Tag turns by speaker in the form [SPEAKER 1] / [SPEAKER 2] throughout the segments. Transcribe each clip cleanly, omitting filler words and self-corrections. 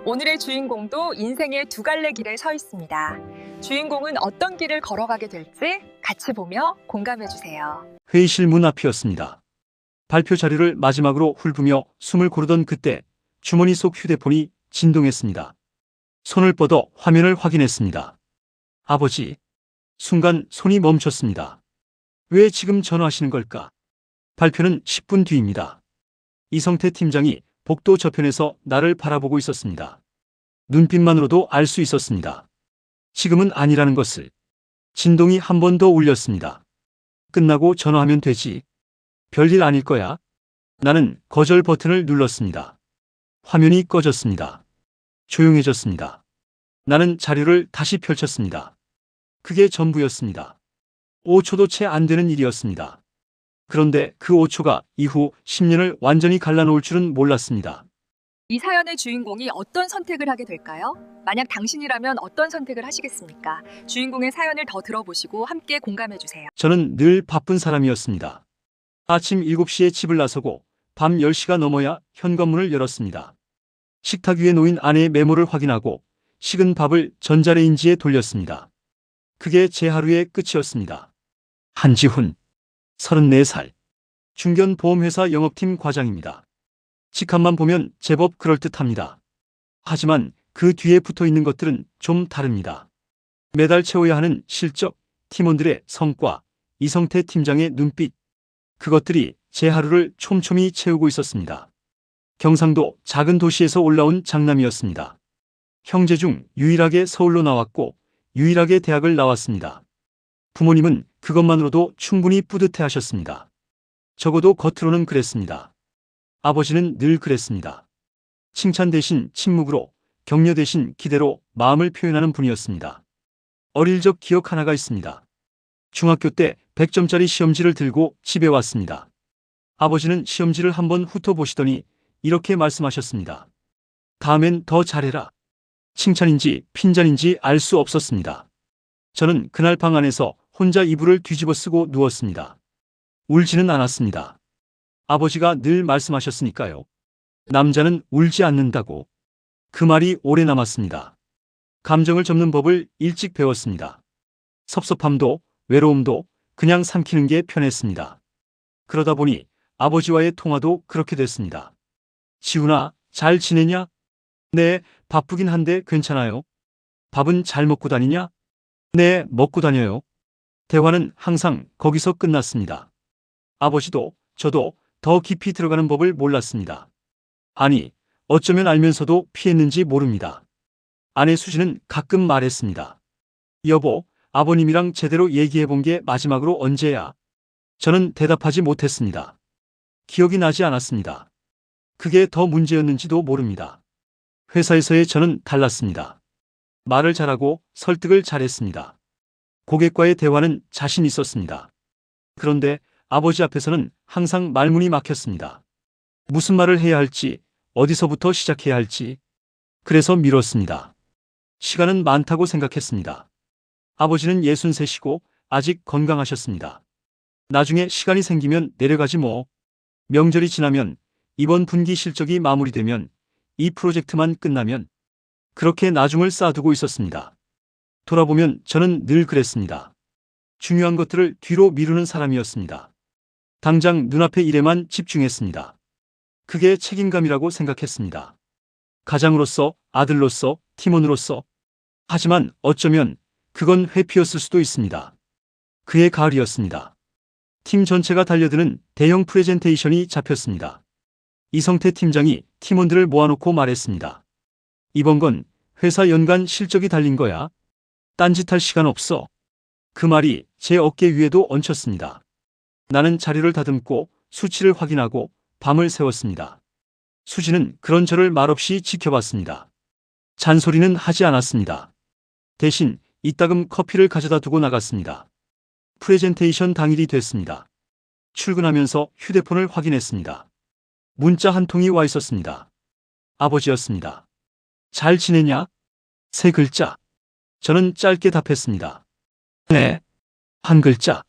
[SPEAKER 1] 오늘의 주인공도 인생의 두 갈래 길에 서 있습니다. 주인공은 어떤 길을 걸어가게 될지 같이 보며 공감해주세요.
[SPEAKER 2] 회의실 문 앞이었습니다. 발표 자료를 마지막으로 훑으며 숨을 고르던 그때 주머니 속 휴대폰이 진동했습니다. 손을 뻗어 화면을 확인했습니다. 아버지. 순간 손이 멈췄습니다. 왜 지금 전화하시는 걸까? 발표는 10분 뒤입니다. 이성태 팀장이 복도 저편에서 나를 바라보고 있었습니다. 눈빛만으로도 알 수 있었습니다. 지금은 아니라는 것을. 진동이 한 번 더 울렸습니다. 끝나고 전화하면 되지. 별일 아닐 거야. 나는 거절 버튼을 눌렀습니다. 화면이 꺼졌습니다. 조용해졌습니다. 나는 자료를 다시 펼쳤습니다. 그게 전부였습니다. 5초도 채 안 되는 일이었습니다. 그런데 그 5초가 이후 10년을 완전히 갈라놓을 줄은 몰랐습니다.
[SPEAKER 1] 이 사연의 주인공이 어떤 선택을 하게 될까요? 만약 당신이라면 어떤 선택을 하시겠습니까? 주인공의 사연을 더 들어보시고 함께 공감해주세요.
[SPEAKER 2] 저는 늘 바쁜 사람이었습니다. 아침 7시에 집을 나서고 밤 10시가 넘어야 현관문을 열었습니다. 식탁 위에 놓인 아내의 메모를 확인하고 식은 밥을 전자레인지에 돌렸습니다. 그게 제 하루의 끝이었습니다. 한지훈, 34살. 중견보험회사 영업팀 과장입니다. 직함만 보면 제법 그럴듯합니다. 하지만 그 뒤에 붙어있는 것들은 좀 다릅니다. 매달 채워야 하는 실적, 팀원들의 성과, 이성태 팀장의 눈빛. 그것들이 제 하루를 촘촘히 채우고 있었습니다. 경상도 작은 도시에서 올라온 장남이었습니다. 형제 중 유일하게 서울로 나왔고 유일하게 대학을 나왔습니다. 부모님은 그것만으로도 충분히 뿌듯해 하셨습니다. 적어도 겉으로는 그랬습니다. 아버지는 늘 그랬습니다. 칭찬 대신 침묵으로, 격려 대신 기대로 마음을 표현하는 분이었습니다. 어릴 적 기억 하나가 있습니다. 중학교 때 100점짜리 시험지를 들고 집에 왔습니다. 아버지는 시험지를 한번 훑어보시더니 이렇게 말씀하셨습니다. 다음엔 더 잘해라. 칭찬인지 핀잔인지 알 수 없었습니다. 저는 그날 방 안에서 혼자 이불을 뒤집어 쓰고 누웠습니다. 울지는 않았습니다. 아버지가 늘 말씀하셨으니까요. 남자는 울지 않는다고. 그 말이 오래 남았습니다. 감정을 접는 법을 일찍 배웠습니다. 섭섭함도 외로움도 그냥 삼키는 게 편했습니다. 그러다 보니 아버지와의 통화도 그렇게 됐습니다. 지훈아, 잘 지내냐? 네, 바쁘긴 한데 괜찮아요. 밥은 잘 먹고 다니냐? 네, 먹고 다녀요. 대화는 항상 거기서 끝났습니다. 아버지도 저도 더 깊이 들어가는 법을 몰랐습니다. 아니, 어쩌면 알면서도 피했는지 모릅니다. 아내 수지는 가끔 말했습니다. 여보, 아버님이랑 제대로 얘기해본 게 마지막으로 언제야? 저는 대답하지 못했습니다. 기억이 나지 않았습니다. 그게 더 문제였는지도 모릅니다. 회사에서의 저는 달랐습니다. 말을 잘하고 설득을 잘했습니다. 고객과의 대화는 자신 있었습니다. 그런데 아버지 앞에서는 항상 말문이 막혔습니다. 무슨 말을 해야 할지, 어디서부터 시작해야 할지. 그래서 미뤘습니다. 시간은 많다고 생각했습니다. 아버지는 63이고 아직 건강하셨습니다. 나중에 시간이 생기면 내려가지 뭐. 명절이 지나면, 이번 분기 실적이 마무리되면, 이 프로젝트만 끝나면 그렇게 나중을 쌓아두고 있었습니다. 돌아보면 저는 늘 그랬습니다. 중요한 것들을 뒤로 미루는 사람이었습니다. 당장 눈앞의 일에만 집중했습니다. 그게 책임감이라고 생각했습니다. 가장으로서, 아들로서, 팀원으로서. 하지만 어쩌면 그건 회피였을 수도 있습니다. 그의 가을이었습니다. 팀 전체가 달려드는 대형 프레젠테이션이 잡혔습니다. 이성태 팀장이 팀원들을 모아놓고 말했습니다. 이번 건 회사 연간 실적이 달린 거야. 딴짓할 시간 없어. 그 말이 제 어깨 위에도 얹혔습니다. 나는 자료를 다듬고 수치를 확인하고 밤을 새웠습니다. 수지는 그런 저를 말없이 지켜봤습니다. 잔소리는 하지 않았습니다. 대신 이따금 커피를 가져다 두고 나갔습니다. 프레젠테이션 당일이 됐습니다. 출근하면서 휴대폰을 확인했습니다. 문자 한 통이 와 있었습니다. 아버지였습니다. 잘 지내냐? 3글자. 저는 짧게 답했습니다. 네. 1글자.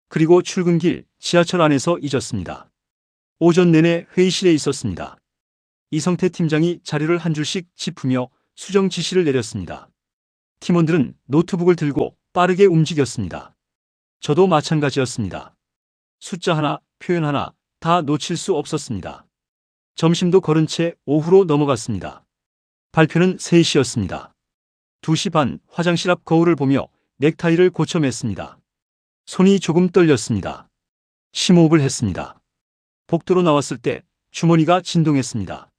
[SPEAKER 2] 그리고 출근길 지하철 안에서 잊었습니다. 오전 내내 회의실에 있었습니다. 이성태 팀장이 자료를 한 줄씩 짚으며 수정 지시를 내렸습니다. 팀원들은 노트북을 들고 빠르게 움직였습니다. 저도 마찬가지였습니다. 숫자 하나, 표현 하나 다 놓칠 수 없었습니다. 점심도 거른 채 오후로 넘어갔습니다. 발표는 3시였습니다. 2시 반 화장실 앞 거울을 보며 넥타이를 고쳐 맸습니다. 손이 조금 떨렸습니다. 심호흡을 했습니다. 복도로 나왔을 때 주머니가 진동했습니다.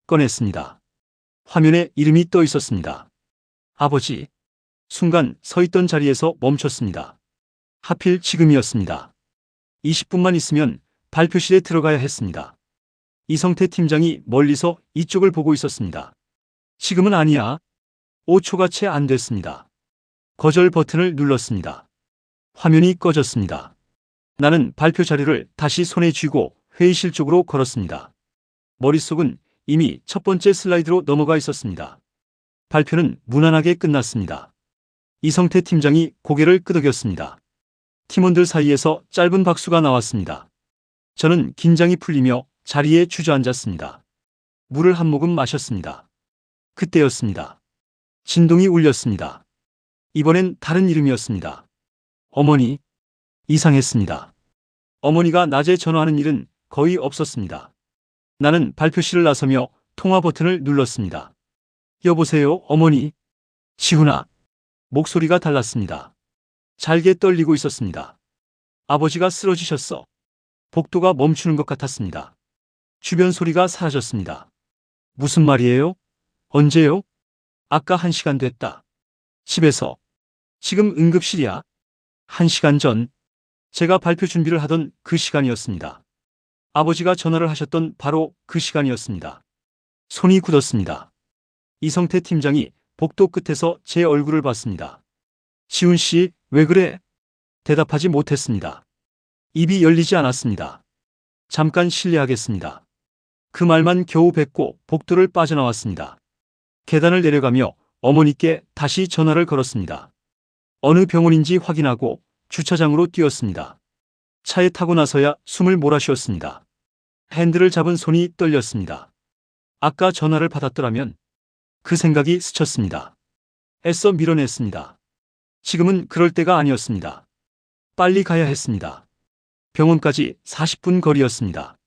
[SPEAKER 2] 꺼냈습니다. 화면에 이름이 떠 있었습니다. 아버지. 순간 서 있던 자리에서 멈췄습니다. 하필 지금이었습니다. 20분만 있으면 발표실에 들어가야 했습니다. 이성태 팀장이 멀리서 이쪽을 보고 있었습니다. 지금은 아니야. 5초가 채 안 됐습니다. 거절 버튼을 눌렀습니다. 화면이 꺼졌습니다. 나는 발표 자료를 다시 손에 쥐고 회의실 쪽으로 걸었습니다. 머릿속은 이미 첫 번째 슬라이드로 넘어가 있었습니다. 발표는 무난하게 끝났습니다. 이성태 팀장이 고개를 끄덕였습니다. 팀원들 사이에서 짧은 박수가 나왔습니다. 저는 긴장이 풀리며 자리에 주저앉았습니다. 물을 한 모금 마셨습니다. 그때였습니다. 진동이 울렸습니다. 이번엔 다른 이름이었습니다. 어머니. 이상했습니다. 어머니가 낮에 전화하는 일은 거의 없었습니다. 나는 발표실을 나서며 통화 버튼을 눌렀습니다. 여보세요, 어머니. 지훈아. 목소리가 달랐습니다. 잘게 떨리고 있었습니다. 아버지가 쓰러지셨어. 복도가 멈추는 것 같았습니다. 주변 소리가 사라졌습니다. 무슨 말이에요? 언제요? 아까 1시간 됐다. 집에서. 지금 응급실이야. 1시간 전. 제가 발표 준비를 하던 그 시간이었습니다. 아버지가 전화를 하셨던 바로 그 시간이었습니다. 손이 굳었습니다. 이성태 팀장이 복도 끝에서 제 얼굴을 봤습니다. 지훈 씨, 왜 그래? 대답하지 못했습니다. 입이 열리지 않았습니다. 잠깐 실례하겠습니다. 그 말만 겨우 뱉고 복도를 빠져나왔습니다. 계단을 내려가며 어머니께 다시 전화를 걸었습니다. 어느 병원인지 확인하고 주차장으로 뛰었습니다. 차에 타고 나서야 숨을 몰아쉬었습니다. 핸들을 잡은 손이 떨렸습니다. 아까 전화를 받았더라면. 그 생각이 스쳤습니다. 애써 밀어냈습니다. 지금은 그럴 때가 아니었습니다. 빨리 가야 했습니다. 병원까지 40분 거리였습니다.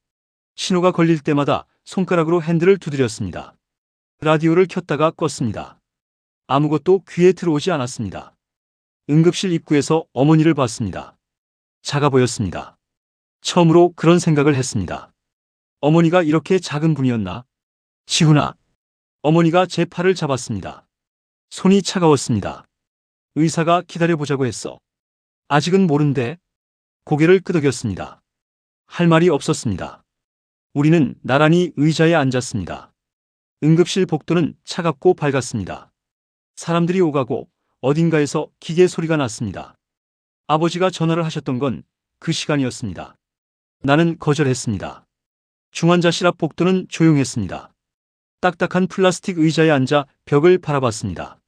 [SPEAKER 2] 신호가 걸릴 때마다 손가락으로 핸들을 두드렸습니다. 라디오를 켰다가 껐습니다. 아무것도 귀에 들어오지 않았습니다. 응급실 입구에서 어머니를 봤습니다. 작아 보였습니다. 처음으로 그런 생각을 했습니다. 어머니가 이렇게 작은 분이었나? 지훈아. 어머니가 제 팔을 잡았습니다. 손이 차가웠습니다. 의사가 기다려보자고 했어. 아직은 모른대. 고개를 끄덕였습니다. 할 말이 없었습니다. 우리는 나란히 의자에 앉았습니다. 응급실 복도는 차갑고 밝았습니다. 사람들이 오가고 어딘가에서 기계 소리가 났습니다. 아버지가 전화를 하셨던 건 그 시간이었습니다. 나는 거절했습니다. 중환자실 앞 복도는 조용했습니다. 딱딱한 플라스틱 의자에 앉아 벽을 바라봤습니다.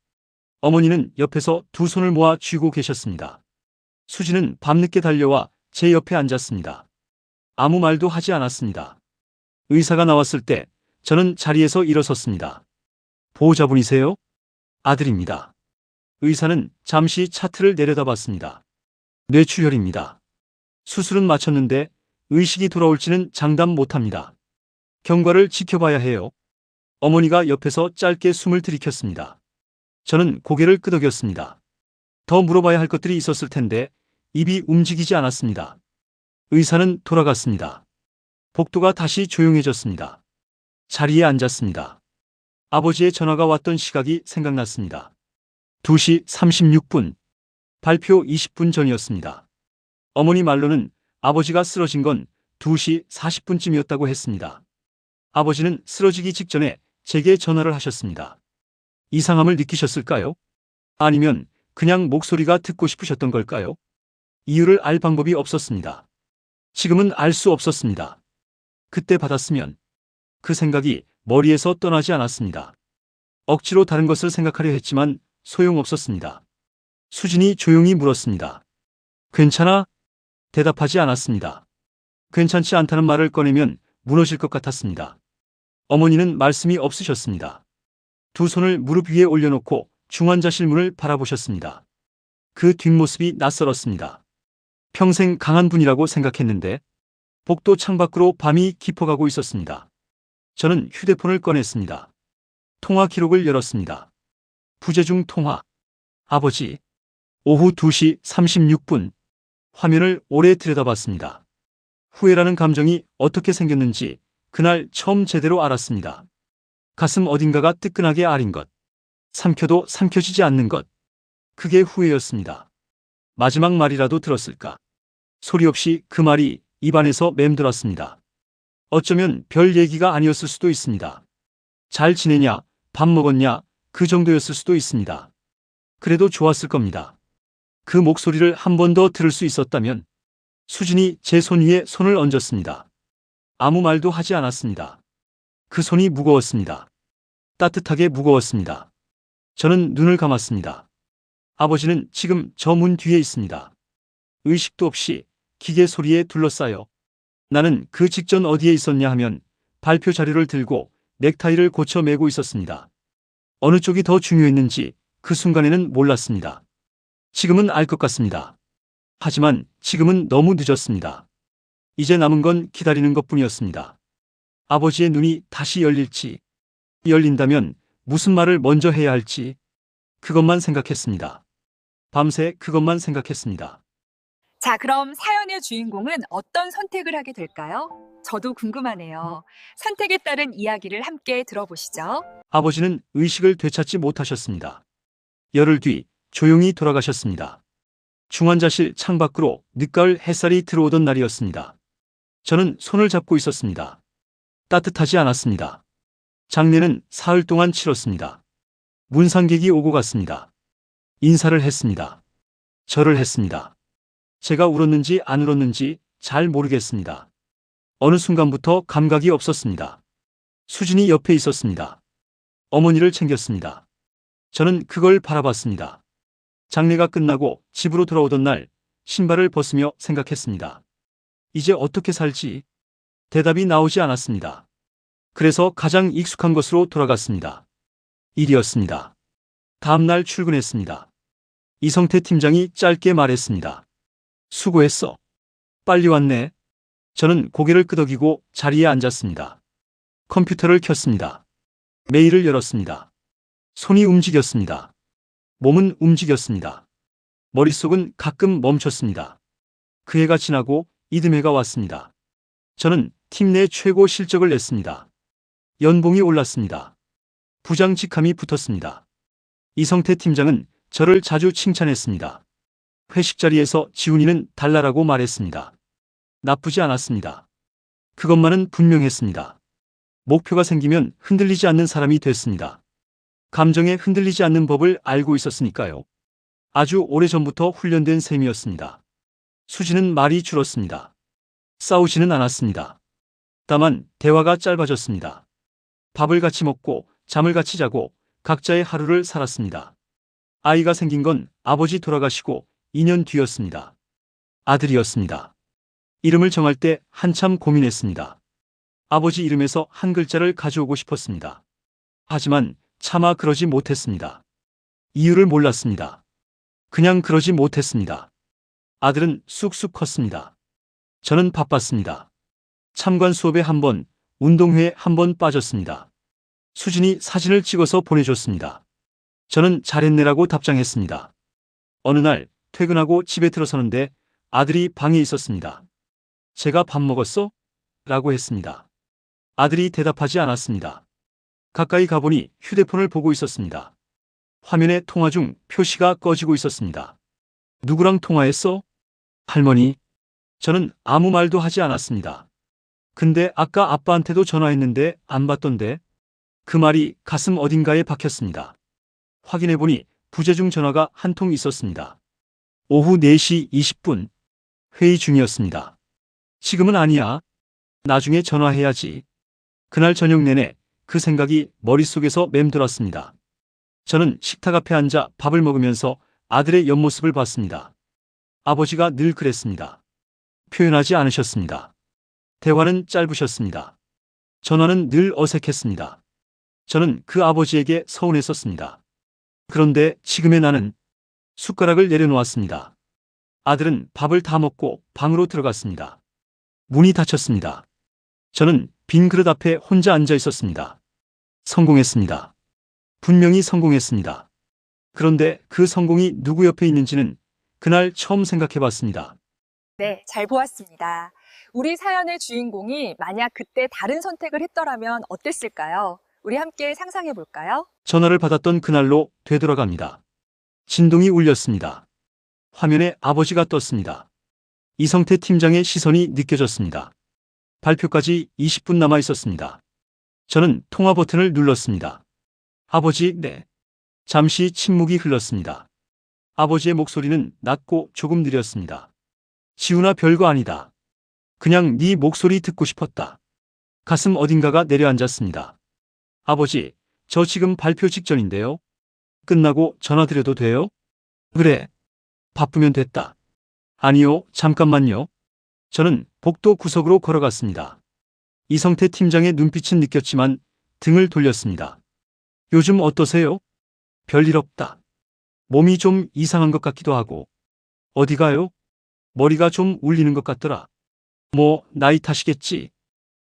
[SPEAKER 2] 어머니는 옆에서 두 손을 모아 쥐고 계셨습니다. 수지는 밤늦게 달려와 제 옆에 앉았습니다. 아무 말도 하지 않았습니다. 의사가 나왔을 때 저는 자리에서 일어섰습니다. 보호자분이세요? 아들입니다. 의사는 잠시 차트를 내려다봤습니다. 뇌출혈입니다. 수술은 마쳤는데 의식이 돌아올지는 장담 못합니다. 경과를 지켜봐야 해요. 어머니가 옆에서 짧게 숨을 들이켰습니다. 저는 고개를 끄덕였습니다. 더 물어봐야 할 것들이 있었을 텐데 입이 움직이지 않았습니다. 의사는 돌아갔습니다. 복도가 다시 조용해졌습니다. 자리에 앉았습니다. 아버지의 전화가 왔던 시각이 생각났습니다. 2시 36분. 발표 20분 전이었습니다. 어머니 말로는 아버지가 쓰러진 건 2시 40분쯤이었다고 했습니다. 아버지는 쓰러지기 직전에 제게 전화를 하셨습니다. 이상함을 느끼셨을까요? 아니면 그냥 목소리가 듣고 싶으셨던 걸까요? 이유를 알 방법이 없었습니다. 지금은 알 수 없었습니다. 그때 받았으면. 그 생각이 머리에서 떠나지 않았습니다. 억지로 다른 것을 생각하려 했지만 소용없었습니다. 수진이 조용히 물었습니다. 괜찮아? 대답하지 않았습니다. 괜찮지 않다는 말을 꺼내면 무너질 것 같았습니다. 어머니는 말씀이 없으셨습니다. 두 손을 무릎 위에 올려놓고 중환자실 문을 바라보셨습니다. 그 뒷모습이 낯설었습니다. 평생 강한 분이라고 생각했는데 복도 창밖으로 밤이 깊어가고 있었습니다. 저는 휴대폰을 꺼냈습니다. 통화 기록을 열었습니다. 부재중 통화. 아버지. 오후 2시 36분. 화면을 오래 들여다봤습니다. 후회라는 감정이 어떻게 생겼는지 그날 처음 제대로 알았습니다. 가슴 어딘가가 뜨끈하게 아린 것. 삼켜도 삼켜지지 않는 것. 그게 후회였습니다. 마지막 말이라도 들었을까? 소리 없이 그 말이 입안에서 맴돌았습니다. 어쩌면 별 얘기가 아니었을 수도 있습니다. 잘 지내냐, 밥 먹었냐, 그 정도였을 수도 있습니다. 그래도 좋았을 겁니다. 그 목소리를 한 번 더 들을 수 있었다면. 수진이 제 손 위에 손을 얹었습니다. 아무 말도 하지 않았습니다. 그 손이 무거웠습니다. 따뜻하게 무거웠습니다. 저는 눈을 감았습니다. 아버지는 지금 저 문 뒤에 있습니다. 의식도 없이 기계 소리에 둘러싸여. 나는 그 직전 어디에 있었냐 하면 발표 자료를 들고 넥타이를 고쳐 매고 있었습니다. 어느 쪽이 더 중요했는지 그 순간에는 몰랐습니다. 지금은 알 것 같습니다. 하지만 지금은 너무 늦었습니다. 이제 남은 건 기다리는 것뿐이었습니다. 아버지의 눈이 다시 열릴지, 열린다면 무슨 말을 먼저 해야 할지, 그것만 생각했습니다. 밤새 그것만 생각했습니다.
[SPEAKER 1] 자, 그럼 사연의 주인공은 어떤 선택을 하게 될까요? 저도 궁금하네요. 선택에 따른 이야기를 함께 들어보시죠.
[SPEAKER 2] 아버지는 의식을 되찾지 못하셨습니다. 열흘 뒤 조용히 돌아가셨습니다. 중환자실 창밖으로 늦가을 햇살이 들어오던 날이었습니다. 저는 손을 잡고 있었습니다. 따뜻하지 않았습니다. 장례는 사흘 동안 치렀습니다. 문상객이 오고 갔습니다. 인사를 했습니다. 절을 했습니다. 제가 울었는지 안 울었는지 잘 모르겠습니다. 어느 순간부터 감각이 없었습니다. 수진이 옆에 있었습니다. 어머니를 챙겼습니다. 저는 그걸 바라봤습니다. 장례가 끝나고 집으로 돌아오던 날 신발을 벗으며 생각했습니다. 이제 어떻게 살지? 대답이 나오지 않았습니다. 그래서 가장 익숙한 곳으로 돌아갔습니다. 일이었습니다. 다음 날 출근했습니다. 이성태 팀장이 짧게 말했습니다. 수고했어. 빨리 왔네. 저는 고개를 끄덕이고 자리에 앉았습니다. 컴퓨터를 켰습니다. 메일을 열었습니다. 손이 움직였습니다. 몸은 움직였습니다. 머릿속은 가끔 멈췄습니다. 그 해가 지나고 이듬해가 왔습니다. 저는 팀 내 최고 실적을 냈습니다. 연봉이 올랐습니다. 부장 직함이 붙었습니다. 이성태 팀장은 저를 자주 칭찬했습니다. 회식 자리에서 지훈이는 달라라고 말했습니다. 나쁘지 않았습니다. 그것만은 분명했습니다. 목표가 생기면 흔들리지 않는 사람이 됐습니다. 감정에 흔들리지 않는 법을 알고 있었으니까요. 아주 오래전부터 훈련된 셈이었습니다. 수지는 말이 줄었습니다. 싸우지는 않았습니다. 다만 대화가 짧아졌습니다. 밥을 같이 먹고 잠을 같이 자고 각자의 하루를 살았습니다. 아이가 생긴 건 아버지 돌아가시고 2년 뒤였습니다. 아들이었습니다. 이름을 정할 때 한참 고민했습니다. 아버지 이름에서 한 글자를 가져오고 싶었습니다. 하지만 차마 그러지 못했습니다. 이유를 몰랐습니다. 그냥 그러지 못했습니다. 아들은 쑥쑥 컸습니다. 저는 바빴습니다. 참관 수업에 한 번, 운동회에 한 번 빠졌습니다. 수진이 사진을 찍어서 보내줬습니다. 저는 잘했네라고 답장했습니다. 어느 날 퇴근하고 집에 들어서는데 아들이 방에 있었습니다. 제가 밥 먹었어? 라고 했습니다. 아들이 대답하지 않았습니다. 가까이 가보니 휴대폰을 보고 있었습니다. 화면에 통화 중 표시가 꺼지고 있었습니다. 누구랑 통화했어? 할머니. 저는 아무 말도 하지 않았습니다. 근데 아까 아빠한테도 전화했는데 안 받던데? 그 말이 가슴 어딘가에 박혔습니다. 확인해보니 부재중 전화가 한 통 있었습니다. 오후 4시 20분. 회의 중이었습니다. 지금은 아니야. 나중에 전화해야지. 그날 저녁 내내 그 생각이 머릿속에서 맴돌았습니다. 저는 식탁 앞에 앉아 밥을 먹으면서 아들의 옆모습을 봤습니다. 아버지가 늘 그랬습니다. 표현하지 않으셨습니다. 대화는 짧으셨습니다. 전화는 늘 어색했습니다. 저는 그 아버지에게 서운했었습니다. 그런데 지금의 나는 숟가락을 내려놓았습니다. 아들은 밥을 다 먹고 방으로 들어갔습니다. 문이 닫혔습니다. 저는 빈 그릇 앞에 혼자 앉아 있었습니다. 성공했습니다. 분명히 성공했습니다. 그런데 그 성공이 누구 옆에 있는지는 그날 처음 생각해 봤습니다.
[SPEAKER 1] 네, 잘 보았습니다. 우리 사연의 주인공이 만약 그때 다른 선택을 했더라면 어땠을까요? 우리 함께 상상해 볼까요?
[SPEAKER 2] 전화를 받았던 그날로 되돌아갑니다. 진동이 울렸습니다. 화면에 아버지가 떴습니다. 이성태 팀장의 시선이 느껴졌습니다. 발표까지 20분 남아 있었습니다. 저는 통화 버튼을 눌렀습니다. 아버지, 네. 잠시 침묵이 흘렀습니다. 아버지의 목소리는 낮고 조금 느렸습니다. 지훈아, 별거 아니다. 그냥 네 목소리 듣고 싶었다. 가슴 어딘가가 내려앉았습니다. 아버지, 저 지금 발표 직전인데요. 끝나고 전화 드려도 돼요? 그래. 바쁘면 됐다. 아니요, 잠깐만요. 저는 복도 구석으로 걸어갔습니다. 이성태 팀장의 눈빛은 느꼈지만 등을 돌렸습니다. 요즘 어떠세요? 별일 없다. 몸이 좀 이상한 것 같기도 하고. 어디 가요? 머리가 좀 울리는 것 같더라. 뭐, 나이 탓이겠지.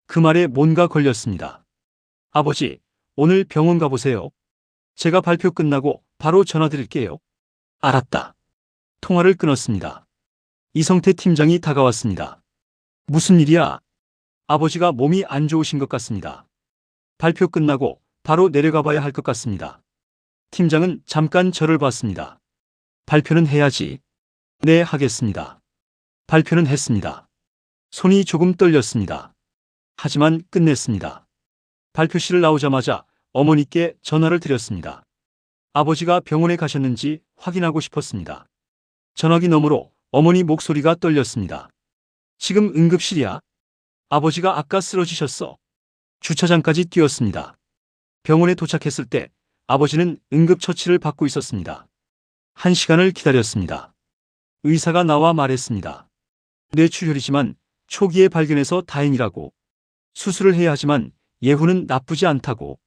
[SPEAKER 2] 그 말에 뭔가 걸렸습니다. 아버지, 오늘 병원 가보세요. 제가 발표 끝나고 바로 전화 드릴게요. 알았다. 통화를 끊었습니다. 이성태 팀장이 다가왔습니다. 무슨 일이야? 아버지가 몸이 안 좋으신 것 같습니다. 발표 끝나고 바로 내려가 봐야 할 것 같습니다. 팀장은 잠깐 저를 봤습니다. 발표는 해야지. 네, 하겠습니다. 발표는 했습니다. 손이 조금 떨렸습니다. 하지만 끝냈습니다. 발표실을 나오자마자 어머니께 전화를 드렸습니다. 아버지가 병원에 가셨는지 확인하고 싶었습니다. 전화기 너머로 어머니 목소리가 떨렸습니다. 지금 응급실이야. 아버지가 아까 쓰러지셨어. 주차장까지 뛰었습니다. 병원에 도착했을 때 아버지는 응급처치를 받고 있었습니다. 1시간을 기다렸습니다. 의사가 나와 말했습니다. 뇌출혈이지만 초기에 발견해서 다행이라고. 수술을 해야 하지만 예후는 나쁘지 않다고.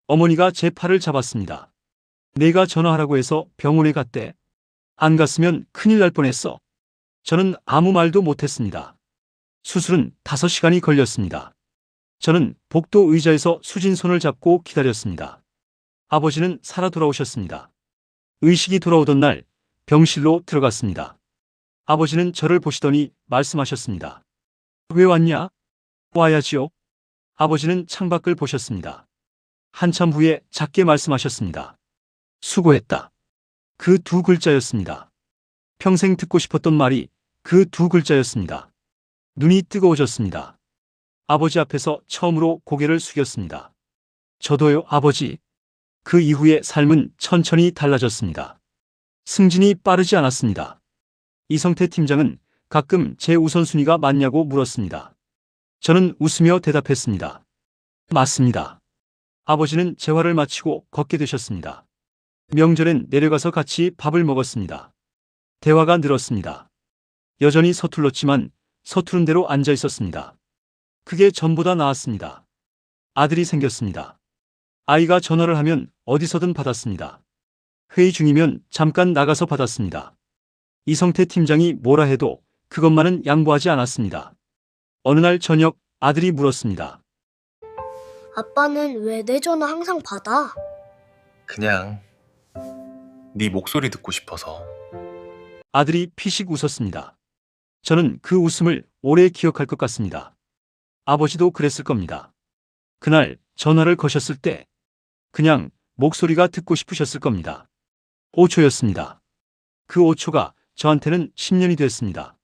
[SPEAKER 2] 어머니가 제 팔을 잡았습니다. 내가 전화하라고 해서 병원에 갔대. 안 갔으면 큰일 날 뻔했어. 저는 아무 말도 못했습니다. 수술은 5시간이 걸렸습니다. 저는 복도 의자에서 수진 손을 잡고 기다렸습니다. 아버지는 살아 돌아오셨습니다. 의식이 돌아오던 날 병실로 들어갔습니다. 아버지는 저를 보시더니 말씀하셨습니다. 왜 왔냐? 와야지요. 아버지는 창밖을 보셨습니다. 한참 후에 작게 말씀하셨습니다. 수고했다. 그 2글자였습니다. 평생 듣고 싶었던 말이 그 2글자였습니다. 눈이 뜨거워졌습니다. 아버지 앞에서 처음으로 고개를 숙였습니다. 저도요, 아버지. 그 이후의 삶은 천천히 달라졌습니다. 승진이 빠르지 않았습니다. 이성태 팀장은 가끔 제 우선순위가 맞냐고 물었습니다. 저는 웃으며 대답했습니다. 맞습니다. 아버지는 재활을 마치고 걷게 되셨습니다. 명절엔 내려가서 같이 밥을 먹었습니다. 대화가 늘었습니다. 여전히 서툴렀지만 서투른 대로 앉아 있었습니다. 그게 전보다 나았습니다. 아들이 생겼습니다. 아이가 전화를 하면 어디서든 받았습니다. 회의 중이면 잠깐 나가서 받았습니다. 이성태 팀장이 뭐라 해도 그것만은 양보하지 않았습니다. 어느 날 저녁 아들이 물었습니다.
[SPEAKER 3] 아빠는 왜 내 전화 항상 받아?
[SPEAKER 4] 그냥 네 목소리 듣고 싶어서.
[SPEAKER 2] 아들이 피식 웃었습니다. 저는 그 웃음을 오래 기억할 것 같습니다. 아버지도 그랬을 겁니다. 그날 전화를 거셨을 때 그냥 목소리가 듣고 싶으셨을 겁니다. 5초였습니다. 그 5초가 저한테는 10년이 됐습니다.